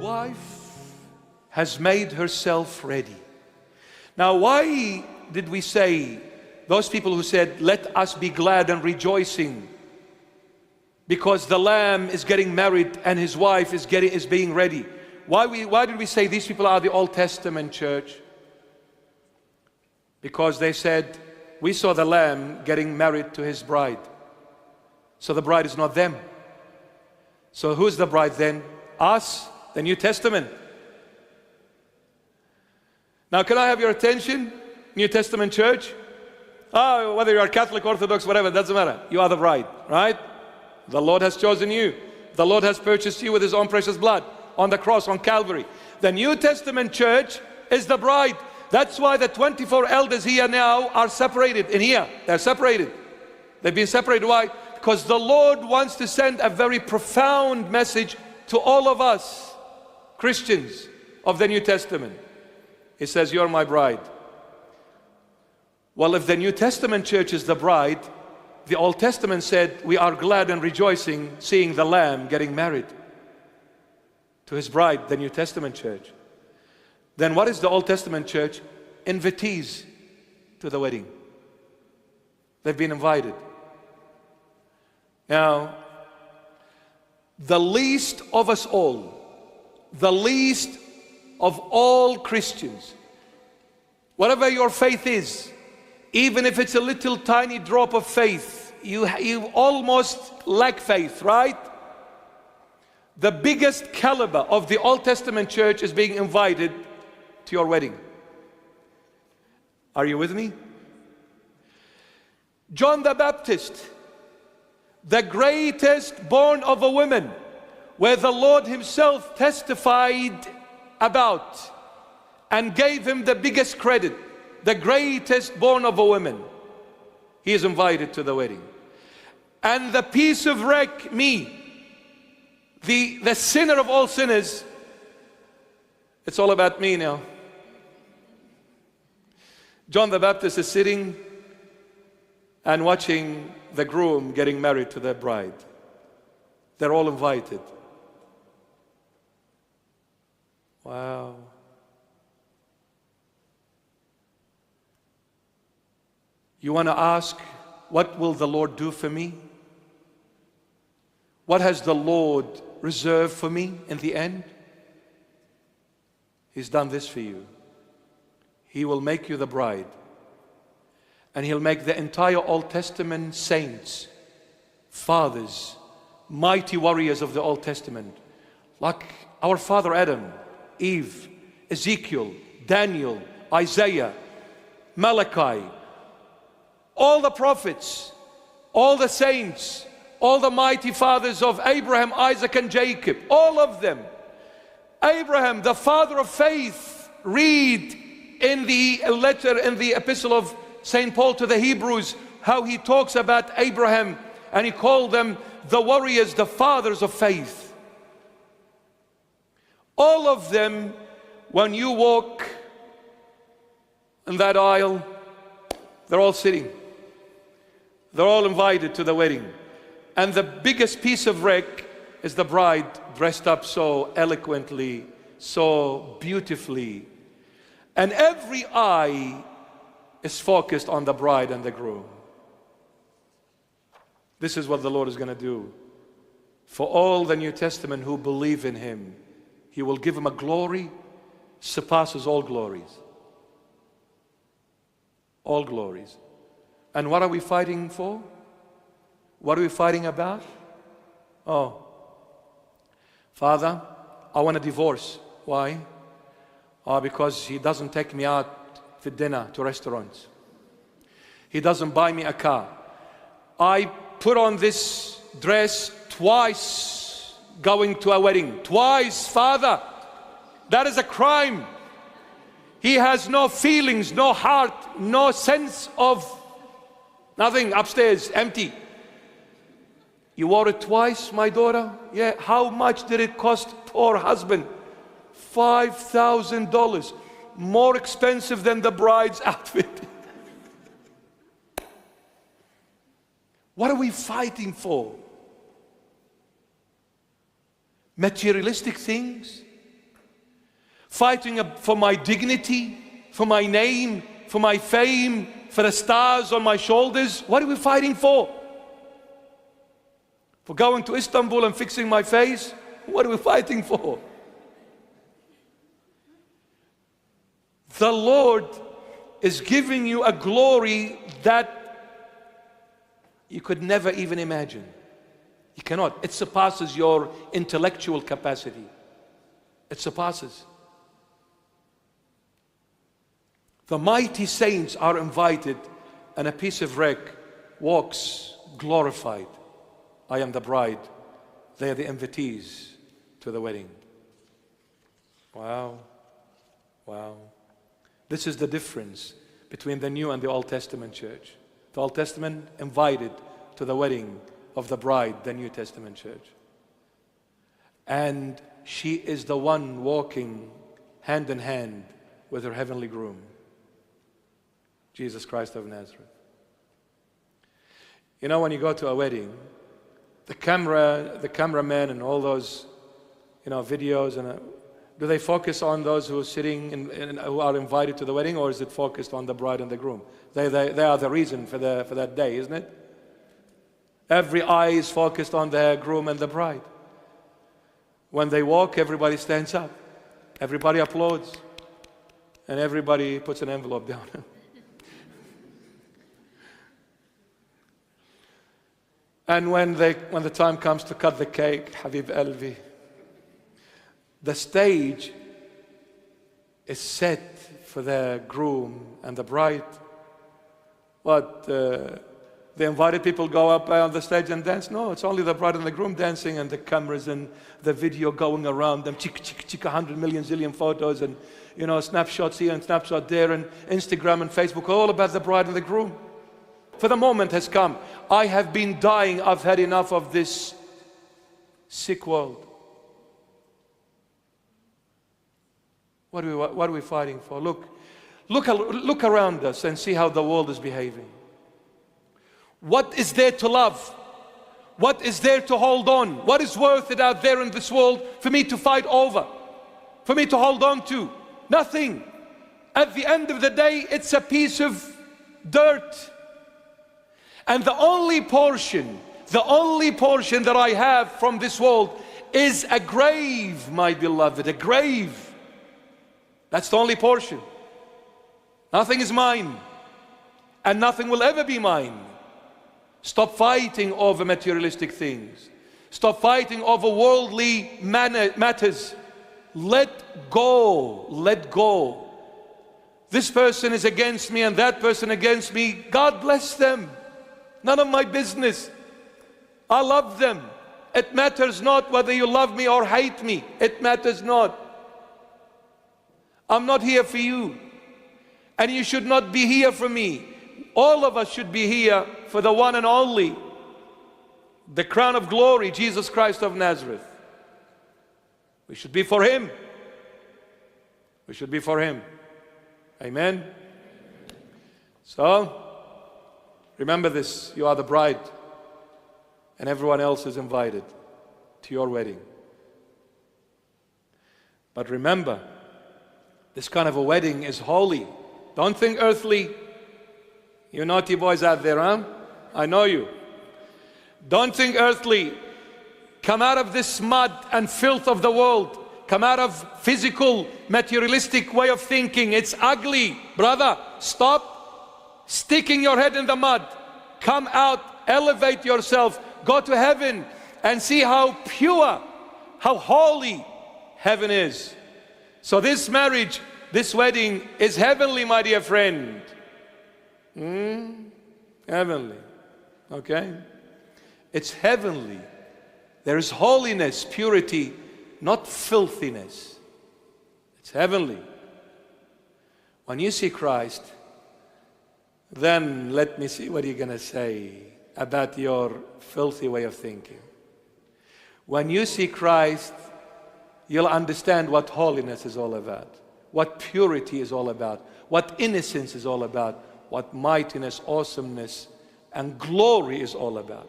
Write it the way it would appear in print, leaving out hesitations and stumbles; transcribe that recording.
Wife has made herself ready. Now, why did we say, those people who said, let us be glad and rejoicing because the Lamb is getting married and his wife is being ready? Why did we say these people are the Old Testament church? Because they said, we saw the Lamb getting married to his bride. So the bride is not them. So who's the bride then? Us, the New Testament. Now, can I have your attention, New Testament church? Oh, whether you are Catholic, Orthodox, whatever, it doesn't matter. You are the bride, right? The Lord has chosen you. The Lord has purchased you with his own precious blood on the cross, on Calvary. The New Testament church is the bride. That's why the 24 elders here now are separated. In here, they're separated. They've been separated. Why? Because the Lord wants to send a very profound message to all of us, Christians of the New Testament. He says, you're my bride. Well, if the New Testament church is the bride, the Old Testament said, we are glad and rejoicing seeing the Lamb getting married to his bride, the New Testament church. Then what is the Old Testament church? Invitees to the wedding. They've been invited. Now, the least of us all, the least of all Christians, whatever your faith is, even if it's a little tiny drop of faith, you almost lack faith, right? The biggest caliber of the Old Testament church is being invited to your wedding. Are you with me? John the Baptist, the greatest born of a woman, where the Lord himself testified about and gave him the biggest credit, the greatest born of a woman, he is invited to the wedding. And the piece of wreck, me, the sinner of all sinners, it's all about me now. John the Baptist is sitting and watching the groom getting married to the bride. They're all invited. Wow. You want to ask, what will the Lord do for me? What has the Lord reserved for me in the end? He's done this for you. He will make you the bride. And he'll make the entire Old Testament saints, fathers, mighty warriors of the Old Testament, like our father Adam, Eve, Ezekiel, Daniel, Isaiah, Malachi, all the prophets, all the saints, all the mighty fathers of Abraham, Isaac, and Jacob, all of them. Abraham, the father of faith, read in the letter, in the epistle of St. Paul to the Hebrews, how he talks about Abraham, and he called them the warriors, the fathers of faith. All of them, when you walk in that aisle, they're all sitting. They're all invited to the wedding. And the biggest piece of wreck is the bride dressed up so eloquently, so beautifully. And every eye is focused on the bride and the groom. This is what the Lord is going to do for all the New Testament who believe in him. He will give them a glory surpasses all glories. All glories. And what are we fighting for? What are we fighting about? Oh, Father, I want a divorce. Why? Because he doesn't take me out for dinner to restaurants. He doesn't buy me a car. I put on this dress twice going to a wedding. Twice, Father. That is a crime. He has no feelings, no heart, no sense of nothing. Upstairs, empty. You wore it twice, my daughter? Yeah. How much did it cost poor husband? $5,000. More expensive than the bride's outfit. What are we fighting for? Materialistic things? fighting for my dignity, for my name, for my fame, for the stars on my shoulders? What are we fighting for? For going to Istanbul and fixing my face? What are we fighting for? The Lord is giving you a glory that you could never even imagine. You cannot. It surpasses your intellectual capacity. It surpasses. The mighty saints are invited, and a piece of wreck walks glorified. I am the bride. They are the invitees to the wedding. Wow. Wow. This is the difference between the New and the Old Testament church. The Old Testament invited to the wedding of the bride, the New Testament church. And she is the one walking hand in hand with her heavenly groom, Jesus Christ of Nazareth. You know, when you go to a wedding, the cameraman and all those, videos, and do they focus on those who are sitting and who are invited to the wedding, or is it focused on the bride and the groom? They are the reason for that day, isn't it? Every eye is focused on the groom and the bride. When they walk, everybody stands up, everybody applauds, and everybody puts an envelope down. And when the time comes to cut the cake, Habib Alvi, the stage is set for the groom and the bride. What, the invited people go up on the stage and dance? No, it's only the bride and the groom dancing, and the cameras and the video going around them, 100 million zillion photos, and snapshots here and snapshot there, and Instagram and Facebook, all about the bride and the groom. For the moment has come. I have been dying. I've had enough of this sick world. What are we fighting for? Look around us and see how the world is behaving. What is there to love? What is there to hold on? What is worth it out there in this world for me to fight over? For me to hold on to? Nothing. At the end of the day, it's a piece of dirt. And the only portion that I have from this world is a grave, my beloved, a grave. That's the only portion. Nothing is mine, and nothing will ever be mine. Stop fighting over materialistic things. Stop fighting over worldly matters. Let go. Let go. This person is against me and that person against me. God bless them. None of my business. I love them. It matters not whether you love me or hate me. It matters not. I'm not here for you, and you should not be here for me. All of us should be here for the one and only, the crown of glory, Jesus Christ of Nazareth. We should be for Him. We should be for Him. Amen. So, remember this, you are the bride, and everyone else is invited to your wedding. But remember, this kind of a wedding is holy. Don't think earthly. You naughty boys out there, huh? I know you. Don't think earthly. Come out of this mud and filth of the world. Come out of physical, materialistic way of thinking. It's ugly. Brother, stop sticking your head in the mud. Come out, elevate yourself, go to heaven and see how pure, how holy heaven is. So this marriage, this wedding is heavenly, my dear friend. Heavenly. Okay? It's heavenly. There is holiness, purity, not filthiness. It's heavenly. When you see Christ, then let me see what you're going to say about your filthy way of thinking. When you see Christ, you'll understand what holiness is all about, what purity is all about, what innocence is all about, what mightiness, awesomeness, and glory is all about.